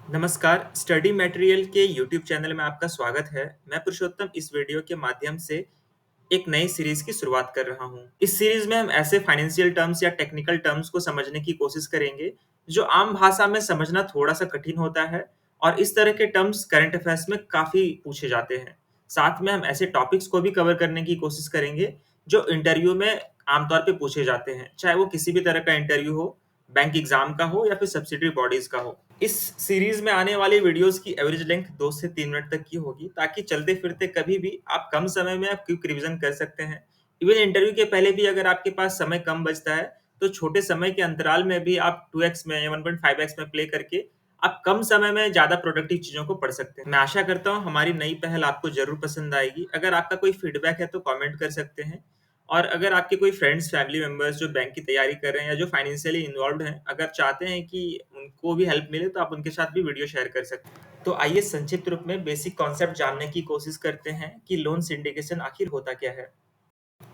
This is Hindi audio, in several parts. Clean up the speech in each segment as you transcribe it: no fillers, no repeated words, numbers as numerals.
नमस्कार, स्टडी मटेरियल के यूट्यूब चैनल में आपका स्वागत है। मैं पुरुषोत्तम इस वीडियो के माध्यम से एक नई सीरीज की शुरुआत कर रहा हूँ। इस सीरीज में हम ऐसे फाइनेंशियल टर्म्स या टेक्निकल टर्म्स को समझने की कोशिश करेंगे, जो आम भाषा में समझना थोड़ा-सा कठिन होता है और इस तरह के टर्म्स करंट अफेयर्स में काफ़ी पूछे जाते हैं। साथ में हम ऐसे टॉपिक्स को भी कवर करने की कोशिश करेंगे, जो इंटरव्यू में आमतौर पे पूछे जाते हैं, चाहे वो किसी भी तरह का इंटरव्यू हो, बैंक एग्ज़ाम का हो या फिर सब्सिडरी बॉडीज़ का हो। इस सीरीज में आने वाली वीडियोस की एवरेज लेंथ 2 से 3 मिनट तक की होगी, ताकि चलते-फिरते कभी भी आप कम समय में आप क्विक रिवीजन कर सकते हैं। इवन इंटरव्यू के पहले भी अगर आपके पास समय कम बचता है, तो छोटे समय के अंतराल में भी आप 2x में या 1.5x में प्ले करके आप कम समय में ज़्यादा प्रोडक्टिव चीज़ों को पढ़ सकते हैं। मैं आशा करता हूँ हमारी नई पहल आपको ज़रूर पसंद आएगी। अगर आपका कोई फीडबैक है तो कमेंट कर सकते हैं। और अगर आपके कोई फ्रेंड्स, फैमिली मेंबर्स जो बैंक की तैयारी कर रहे हैं या जो फाइनेंशियली इन्वॉल्व्ड हैं, अगर चाहते हैं कि उनको भी हेल्प मिले, तो आप उनके साथ भी वीडियो शेयर कर सकते हैं। तो आइए संक्षिप्त रूप में बेसिक कॉन्सेप्ट जानने की कोशिश करते हैं कि लोन सिंडिकेशन आखिर होता क्या है।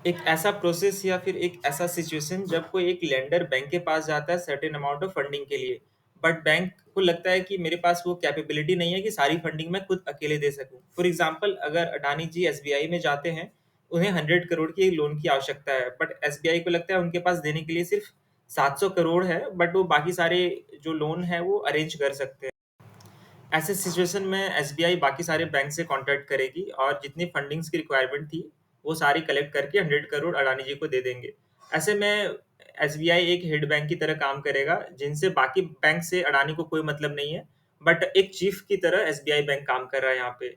एक ऐसा प्रोसेस या फिर एक ऐसा सिचुएशन जब कोई एक लेंडर बैंक के पास जाता है सर्टेन अमाउंट ऑफ फंडिंग के लिए, बट बैंक को लगता है कि मेरे पास वो कैपेबिलिटी नहीं है कि सारी फंडिंग मैं खुद अकेले दे सकूं। फॉर एग्जांपल, अगर अडानी जी एसबीआई में जाते हैं, उन्हें 100 करोड़ की लोन की आवश्यकता है, बट एसबीआई को लगता है उनके पास देने के लिए सिर्फ 700 करोड़ है, बट वो बाकी सारे जो लोन है वो अरेंज कर सकते हैं। ऐसे सिचुएशन में एसबीआई बाकी सारे बैंक से कॉन्टैक्ट करेगी और जितनी फंडिंग्स की रिक्वायरमेंट थी, वो सारी कलेक्ट करके 100 करोड़ अडानी जी को दे देंगे। ऐसे में एसबीआई एक हेड बैंक की तरह काम करेगा, जिनसे बाकी बैंक से अडानी को कोई मतलब नहीं है, बट एक चीफ की तरह एसबीआई बैंक काम कर रहा है यहाँ पे।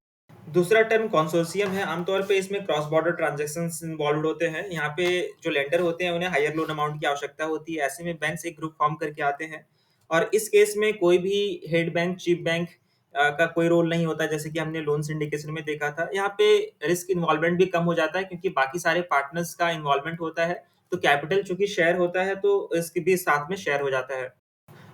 दूसरा टर्म कंसोर्शियम है। आमतौर पे इसमें क्रॉस बॉर्डर ट्रांजैक्शंस इन्वॉल्व होते हैं। यहाँ पे जो लेंडर होते हैं, उन्हें हायर लोन अमाउंट की आवश्यकता होती है। ऐसे में बैंक्स एक ग्रुप फॉर्म करके आते हैं और इस केस में कोई भी हेड बैंक, चीफ बैंक का कोई रोल नहीं होता, जैसे कि हमने लोन सिंडिकेशन में देखा था। यहाँ पे रिस्क इन्वॉल्वमेंट भी कम हो जाता है, क्योंकि बाकी सारे पार्टनर्स का इन्वॉल्वमेंट होता है। तो कैपिटल चूंकि शेयर होता है, तो रिस्क भी साथ में शेयर हो जाता है।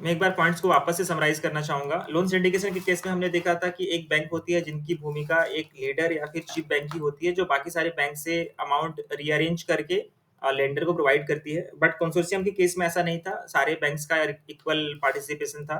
मैं एक बार पॉइंट्स को वापस से समराइज करना चाहूंगा। लोन सिंडिकेशन के केस में हमने देखा था कि एक बैंक होती है जिनकी भूमिका एक लीडर या फिर चीफ बैंक की होती है, जो बाकी सारे बैंक से अमाउंट रीअरेंज करके लेंडर को प्रोवाइड करती है। बट कंसोर्शियम के केस में ऐसा नहीं था, सारे बैंक्स का इक्वल पार्टिसिपेशन था।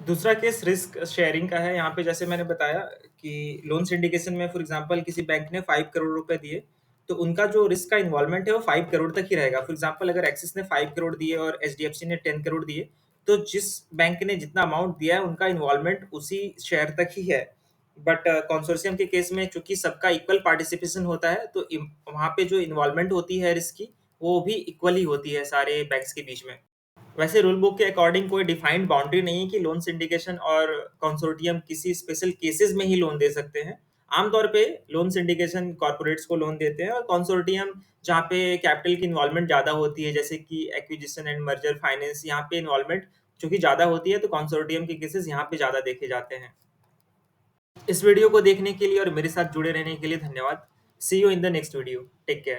दूसरा केस रिस्क शेयरिंग का है। यहाँ पे जैसे मैंने बताया कि लोन सिंडिकेशन में फॉर एग्जांपल किसी बैंक ने 5 करोड़ रुपए दिए, तो उनका जो रिस्क का इन्वॉल्वमेंट है वो 5 करोड़ तक ही रहेगा। फॉर एग्जांपल, अगर एक्सिस ने 5 करोड़ दिए और एचडीएफसी ने 10 करोड़ दिए, तो जिस बैंक ने जितना अमाउंट दिया है, उनका इन्वॉल्वमेंट उसी शेयर तक ही है। बट कंसोर्शियम के केस में चूंकि सबका इक्वल पार्टिसिपेशन होता है, तो वहाँ पे जो इन्वॉल्वमेंट होती है रिस्क की, वो भी इक्वली होती है सारे बैंक्स के बीच में। वैसे रूल बुक के अकॉर्डिंग कोई डिफाइंड बाउंड्री नहीं है कि लोन सिंडिकेशन और कंसोर्टियम किसी स्पेशल केसेस में ही लोन दे सकते हैं। आमतौर पे लोन सिंडिकेशन कॉर्पोरेट्स को लोन देते हैं, और कंसोर्टियम जहाँ पे कैपिटल की इन्वॉल्वमेंट ज़्यादा होती है, जैसे कि एक्विजिशन एंड मर्जर फाइनेंस, यहाँ पे इन्वॉल्वमेंट चूंकि ज़्यादा होती है, तो कंसोर्टियम के केसेस यहाँ पे ज़्यादा देखे जाते हैं। इस वीडियो को देखने के लिए और मेरे साथ जुड़े रहने के लिए धन्यवाद। See you in the next video. Take care.